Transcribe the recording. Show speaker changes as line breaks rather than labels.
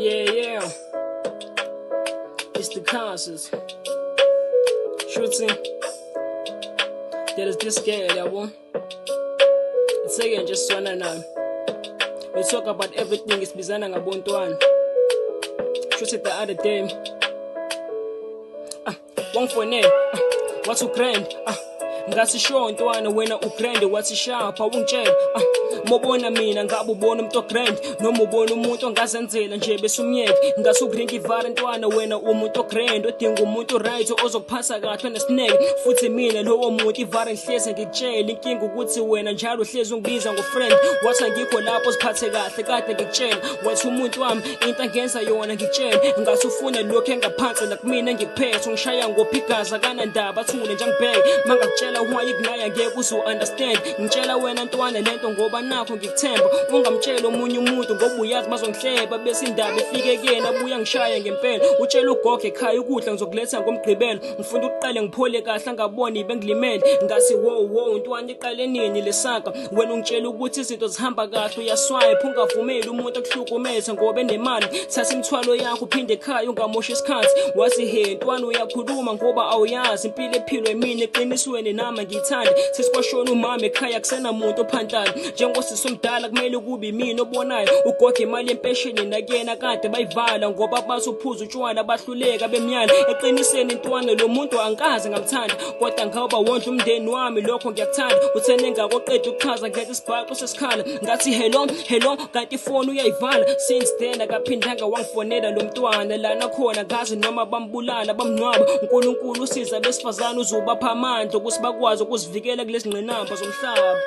Yeah. It's the Kasset. Shooting. There is this girl, yabo. It's again just one and all. We talk about everything. It's bizana ngabontwana. Shooting the other day. One for name. What's your grand? Ngasisho ntwana wena ugrand wathishapha ungitshela mobona mina ngabe ubona umuntu ogrand noma ubona umuntu ongazenzela nje bese umyeke ngasugrinki ivara ntwana wena umuntu ogrand odinga umuntu right ozokuphatha kahle nesineke futhi mina lowo muntu ivara ngihleze ngikutshela inkinga ukuthi wena njalo uhlezi ungibiza ngofriend wathi ngikho lapho siphathe kahle kade ngikutshela wathi umuntu wami into angenza yona ngikutshela ngasufuna lokho engaphansi nakumina ngikuphethe ungishaya ngophigaza kanandaba thule njengibheke mangakutshela ungayikunaya ngeke uzu-understand ngitshela wena ntwana lento ngoba nakho ngikuthemba ungamtshela omunye umuntu ngoba uyazi bazongihleba bese indaba ifike kuyena abuya ngishaya ngempela utshela ugogo ekhaya ukudla ngizokuletha ngomgqibelo ngifunda ukuqale ngiphole kahle angaboni bengilimele ngasi wo ntwana iqale nini lesaka wena ungitshela ukuthi izinto zihamba kahle uyaswipe ungavumeli umuntu akuhlukumeze ngoba enemali thatha imithwalo yakho uphinde ekhaya ungamoshi isikhathi wathi he ntwana uyakhuluma ngoba awuyazi impilo ephilwe mina eqinisweni nama ngithanda sesikwashona umama ekhaya kusena muntu ophantayo njengosisi omdala kumele kube mina obonayo ugogo imali yempesheni nakuyena kade bayivala ngoba basuphuza utshwala bahluleka bemnyala eqiniseni ntwana lo muntu angikaze ngamthanda kodwa ngawuba wondla umndeni wami lokho ngiyakuthanda uthene ngakoqeda ukuchaza ngethe isibhaqo sesikhala ngathi hello kanti ifoni uyayivala since then akaphindanga wangifonela lo mntwana lana khona ngazi noma bambulala bamnwaba uNkulunkulu usiza besifazana uzubapha amandla ukuthi bakwazi ukuzivikela kulezi ngqinamba zomhlaba.